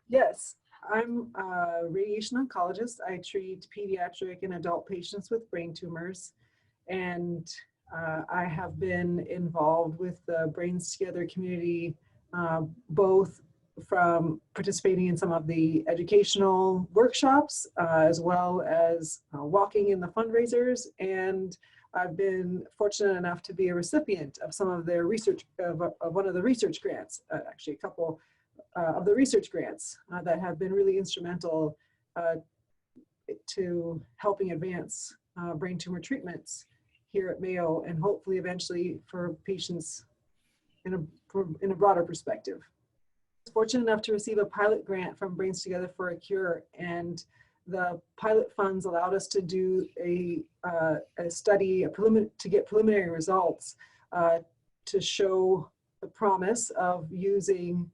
Yes, I'm a radiation oncologist. I treat pediatric and adult patients with brain tumors, and I have been involved with the Brains Together community, both from participating in some of the educational workshops, as well as walking in the fundraisers. And I've been fortunate enough to be a recipient of some of their research, of one of the research grants, actually a couple of the research grants that have been really instrumental to helping advance brain tumor treatments here at Mayo, and hopefully eventually for patients in a broader perspective. I was fortunate enough to receive a pilot grant from Brains Together for a Cure, and the pilot funds allowed us to do a study, to get preliminary results to show the promise of using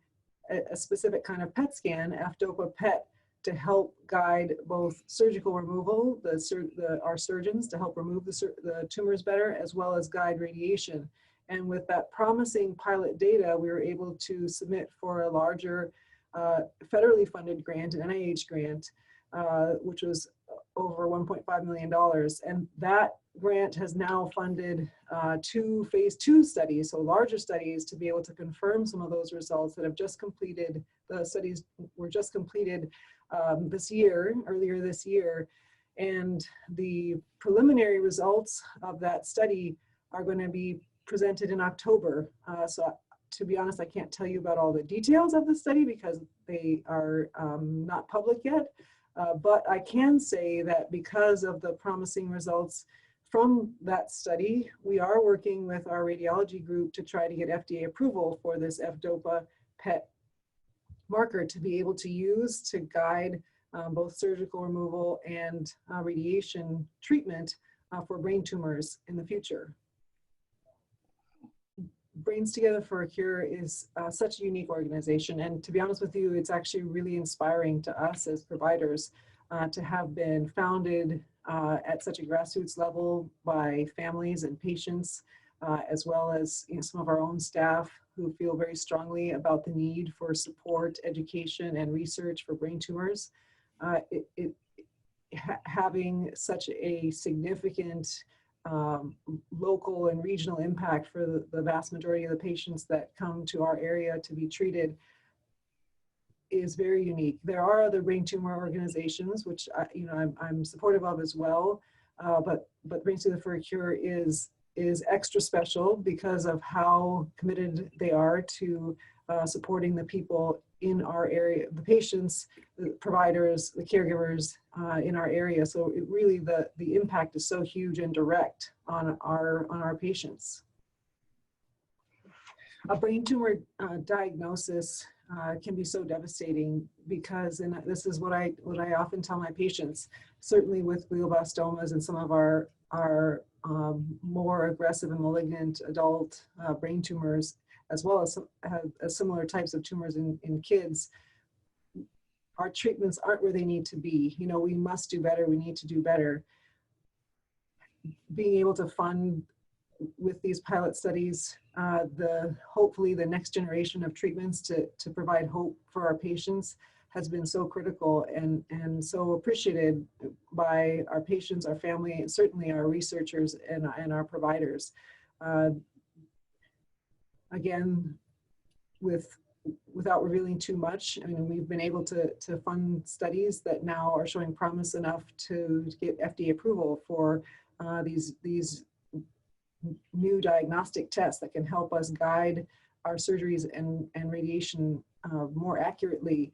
a specific kind of PET scan, F-DOPA PET, to help guide both surgical removal, our surgeons to help remove the tumors better, as well as guide radiation. And with that promising pilot data, we were able to submit for a larger federally funded grant, an NIH grant, which was over $1.5 million. And that grant has now funded 2 phase 2 studies, so larger studies, to be able to confirm some of those results that have just completed. The studies were just completed earlier this year. And the preliminary results of that study are going to be presented in October. So to be honest, I can't tell you about all the details of the study because they are not public yet. But I can say that because of the promising results from that study, we are working with our radiology group to try to get FDA approval for this F-DOPA PET marker to be able to use to guide both surgical removal and radiation treatment for brain tumors in the future. Brains Together for a Cure is such a unique organization, and to be honest with you, it's actually really inspiring to us as providers to have been founded at such a grassroots level by families and patients, as well as some of our own staff who feel very strongly about the need for support, education, and research for brain tumors. Having such a significant local and regional impact for the vast majority of the patients that come to our area to be treated is very unique. There are other brain tumor organizations, which I'm supportive of as well, but Brains Together for a Cure is extra special because of how committed they are to supporting the people in our area, the patients, the providers, the caregivers in our area. So it really, the impact is so huge and direct on our patients. A brain tumor diagnosis can be so devastating because, and this is what I often tell my patients, certainly with glioblastomas and some of our more aggressive and malignant adult brain tumors, as well as similar types of tumors in kids, our treatments aren't where they need to be. We must do better. We need to do better. Being able to fund with these pilot studies, hopefully the next generation of treatments to provide hope for our patients has been so critical and so appreciated by our patients, our family, and certainly our researchers and our providers. Again, without revealing too much, I mean, we've been able to fund studies that now are showing promise enough to get FDA approval for these new diagnostic tests that can help us guide our surgeries and radiation more accurately.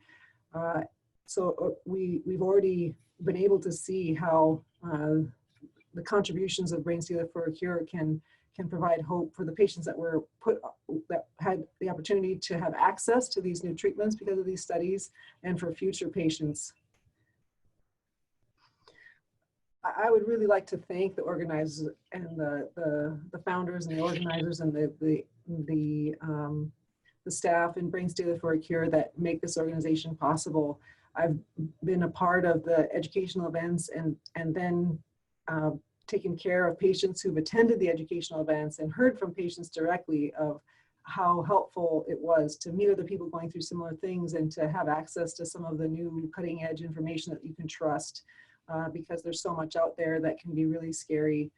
So we've already been able to see how the contributions of Brains Together for a Cure can provide hope for the patients that had the opportunity to have access to these new treatments because of these studies, and for future patients. I would really like to thank the organizers and the founders and the organizers and the staff in Brains Together for a Cure that make this organization possible. I've been a part of the educational events and then taken care of patients who've attended the educational events and heard from patients directly of how helpful it was to meet other people going through similar things and to have access to some of the new cutting edge information that you can trust, because there's so much out there that can be really scary,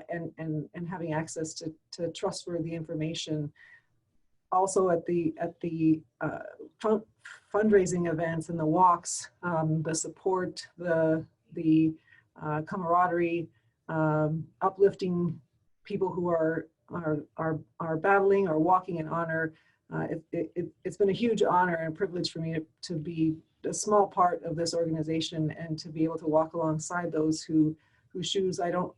and having access to trustworthy information. Also at the fundraising events and the walks, the support, the camaraderie, uplifting people who are battling or walking in honor. It's been a huge honor and privilege for me to be a small part of this organization and to be able to walk alongside those whose shoes I don't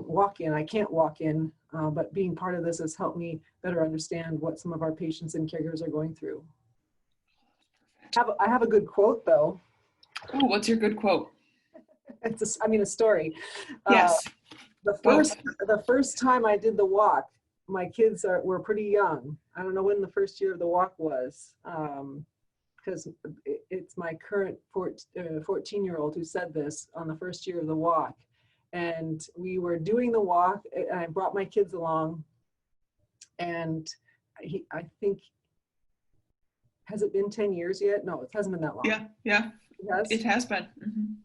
walk in, I can't walk in, but being part of this has helped me better understand what some of our patients and caregivers are going through. I have a good quote though. Oh, what's your good quote? It's a story. Yes. The first time I did the walk, my kids were pretty young. I don't know when the first year of the walk was, because it's my current 14-year-old who said this on the first year of the walk. And we were doing the walk, and I brought my kids along, and I think, has it been 10 years yet? No, it hasn't been that long. Yeah. It has been.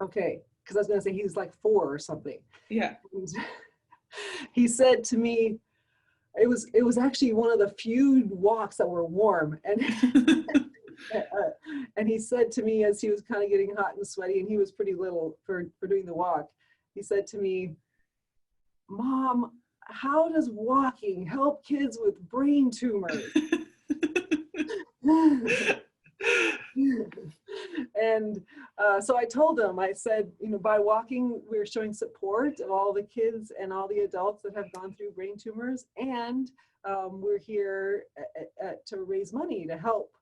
Okay, because I was going to say he's like 4 or something. Yeah. And he said to me, it was actually one of the few walks that were warm, and and he said to me as he was kind of getting hot and sweaty, and he was pretty little for doing the walk. He said to me, "Mom, how does walking help kids with brain tumors?" And so I told him, I said, by walking, we're showing support of all the kids and all the adults that have gone through brain tumors. And we're here to raise money to help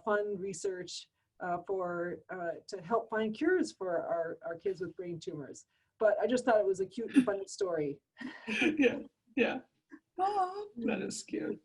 fund research to help find cures for our kids with brain tumors. But I just thought it was a cute and funny story. Yeah. Oh, that is cute.